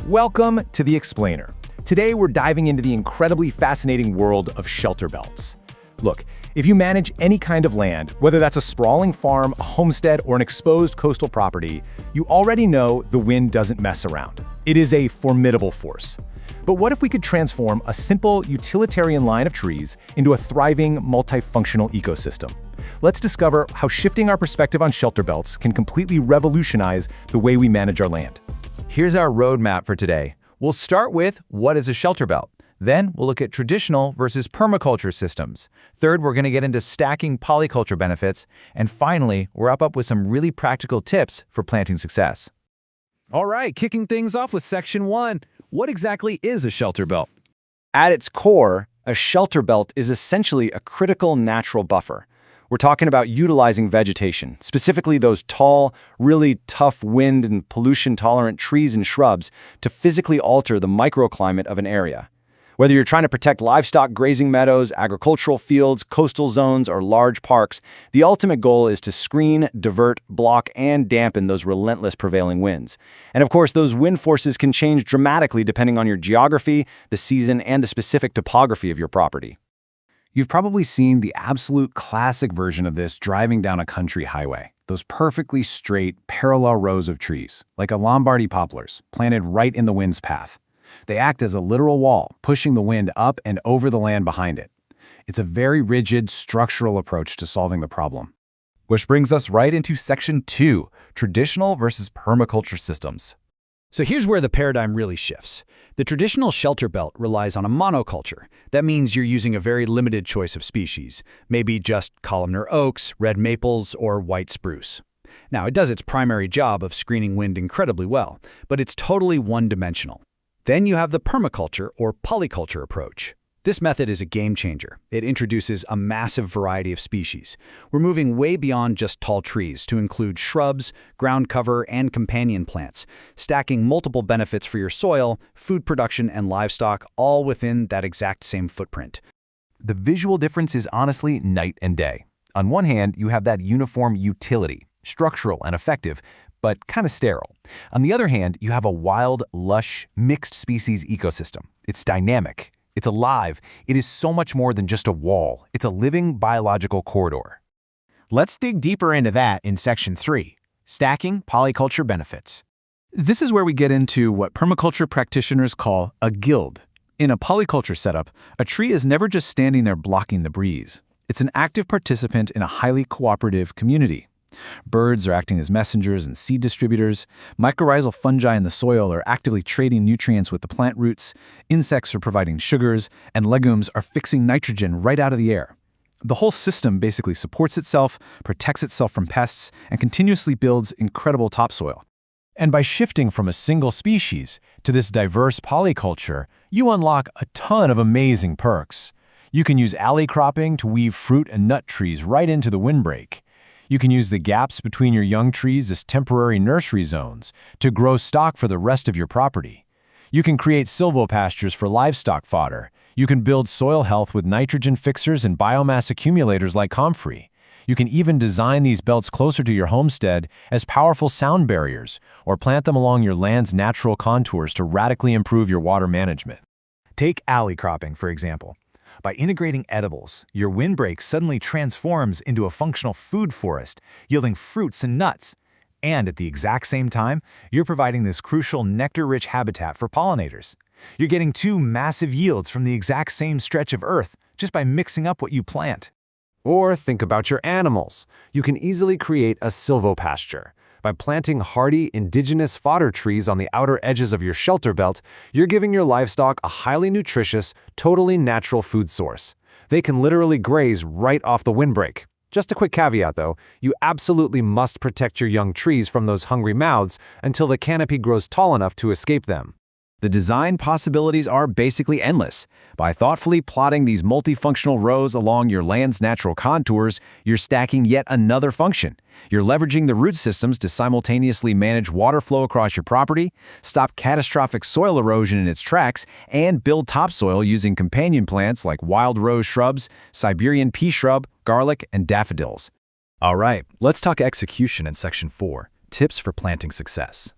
Welcome to The Explainer. Today we're diving into the incredibly fascinating world of shelter belts. Look, if you manage any kind of land, whether that's a sprawling farm, a homestead, or an exposed coastal property, you already know the wind doesn't mess around. It is a formidable force. But what if we could transform a simple utilitarian line of trees into a thriving, multifunctional ecosystem? Let's discover how shifting our perspective on shelter belts can completely revolutionize the way we manage our land. Here's our roadmap for today. We'll start with what is a shelter belt. Then we'll look at traditional versus permaculture systems. Third, we're going to get into stacking polyculture benefits. And finally, we'll wrap up with some really practical tips for planting success. All right, kicking things off with Section 1. What exactly is a shelter belt? At its core, a shelter belt is essentially a critical natural buffer. We're talking about utilizing vegetation, specifically those tall, really tough wind and pollution-tolerant trees and shrubs, to physically alter the microclimate of an area. Whether you're trying to protect livestock grazing meadows, agricultural fields, coastal zones, or large parks, the ultimate goal is to screen, divert, block, and dampen those relentless prevailing winds. And of course, those wind forces can change dramatically depending on your geography, the season, and the specific topography of your property. You've probably seen the absolute classic version of this driving down a country highway. Those perfectly straight, parallel rows of trees, like a Lombardy poplars, planted right in the wind's path. They act as a literal wall, pushing the wind up and over the land behind it. It's a very rigid, structural approach to solving the problem. Which brings us right into Section 2, traditional versus permaculture systems. So here's where the paradigm really shifts. The traditional shelter belt relies on a monoculture. That means you're using a very limited choice of species, maybe just columnar oaks, red maples, or white spruce. Now, it does its primary job of screening wind incredibly well, but it's totally one-dimensional. Then you have the permaculture or polyculture approach. This method is a game changer. It introduces a massive variety of species. We're moving way beyond just tall trees to include shrubs, ground cover, and companion plants, stacking multiple benefits for your soil, food production, and livestock, all within that exact same footprint. The visual difference is honestly night and day. On one hand, you have that uniform utility, structural and effective, but kind of sterile. On the other hand, you have a wild, lush, mixed species ecosystem. It's dynamic. It's alive. It is so much more than just a wall. It's a living biological corridor. Let's dig deeper into that in Section 3, stacking polyculture benefits. This is where we get into what permaculture practitioners call a guild. In a polyculture setup, a tree is never just standing there blocking the breeze. It's an active participant in a highly cooperative community. Birds are acting as messengers and seed distributors. Mycorrhizal fungi in the soil are actively trading nutrients with the plant roots. Insects are providing sugars, and legumes are fixing nitrogen right out of the air. The whole system basically supports itself, protects itself from pests, and continuously builds incredible topsoil. And by shifting from a single species to this diverse polyculture, you unlock a ton of amazing perks. You can use alley cropping to weave fruit and nut trees right into the windbreak. You can use the gaps between your young trees as temporary nursery zones to grow stock for the rest of your property. You can create silvopastures for livestock fodder. You can build soil health with nitrogen fixers and biomass accumulators like comfrey. You can even design these belts closer to your homestead as powerful sound barriers, or plant them along your land's natural contours to radically improve your water management. Take alley cropping, for example. By integrating edibles, your windbreak suddenly transforms into a functional food forest, yielding fruits and nuts. And at the exact same time, you're providing this crucial nectar-rich habitat for pollinators. You're getting two massive yields from the exact same stretch of earth just by mixing up what you plant. Or think about your animals. You can easily create a silvopasture. By planting hardy, indigenous fodder trees on the outer edges of your shelter belt, you're giving your livestock a highly nutritious, totally natural food source. They can literally graze right off the windbreak. Just a quick caveat though, you absolutely must protect your young trees from those hungry mouths until the canopy grows tall enough to escape them. The design possibilities are basically endless. By thoughtfully plotting these multifunctional rows along your land's natural contours, you're stacking yet another function. You're leveraging the root systems to simultaneously manage water flow across your property, stop catastrophic soil erosion in its tracks, and build topsoil using companion plants like wild rose shrubs, Siberian pea shrub, garlic, and daffodils. All right, let's talk execution in Section 4, tips for planting success.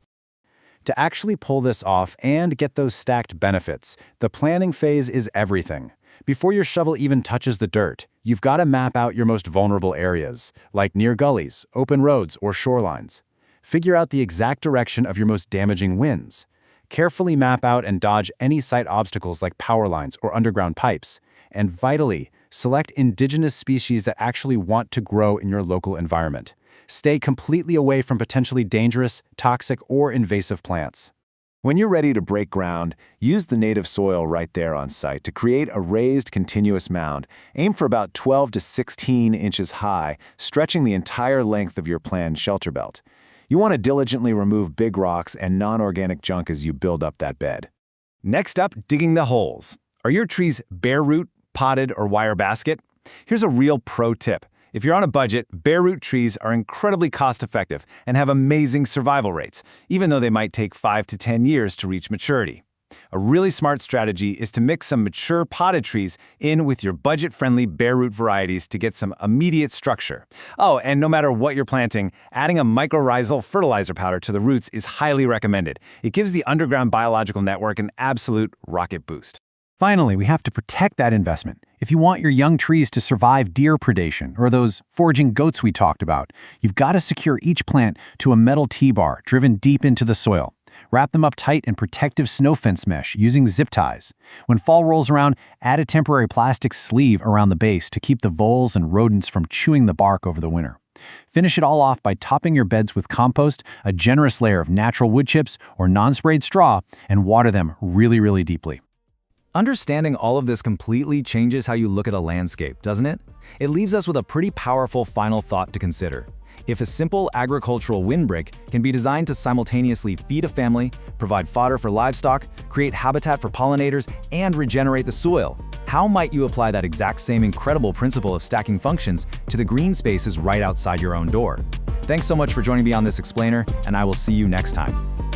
To actually pull this off and get those stacked benefits, the planning phase is everything. Before your shovel even touches the dirt, you've got to map out your most vulnerable areas, like near gullies, open roads, or shorelines. Figure out the exact direction of your most damaging winds. Carefully map out and dodge any site obstacles like power lines or underground pipes. And vitally, select indigenous species that actually want to grow in your local environment. Stay completely away from potentially dangerous, toxic, or invasive plants. When you're ready to break ground, use the native soil right there on site to create a raised continuous mound. Aim for about 12 to 16 inches high, stretching the entire length of your planned shelter belt. You want to diligently remove big rocks and non-organic junk as you build up that bed. Next up, digging the holes. Are your trees bare root, potted, or wire basket? Here's a real pro tip. If you're on a budget, bare root trees are incredibly cost-effective and have amazing survival rates, even though they might take 5 to 10 years to reach maturity. A really smart strategy is to mix some mature potted trees in with your budget-friendly bare root varieties to get some immediate structure. Oh, and no matter what you're planting, adding a mycorrhizal fertilizer powder to the roots is highly recommended. It gives the underground biological network an absolute rocket boost. Finally, we have to protect that investment. If you want your young trees to survive deer predation or those foraging goats we talked about, you've got to secure each plant to a metal T-bar driven deep into the soil. Wrap them up tight in protective snow fence mesh using zip ties. When fall rolls around, add a temporary plastic sleeve around the base to keep the voles and rodents from chewing the bark over the winter. Finish it all off by topping your beds with compost, a generous layer of natural wood chips or non-sprayed straw, and water them really, really deeply. Understanding all of this completely changes how you look at a landscape, doesn't it? It leaves us with a pretty powerful final thought to consider. If a simple agricultural windbreak can be designed to simultaneously feed a family, provide fodder for livestock, create habitat for pollinators, and regenerate the soil, how might you apply that exact same incredible principle of stacking functions to the green spaces right outside your own door? Thanks so much for joining me on this explainer, and I will see you next time.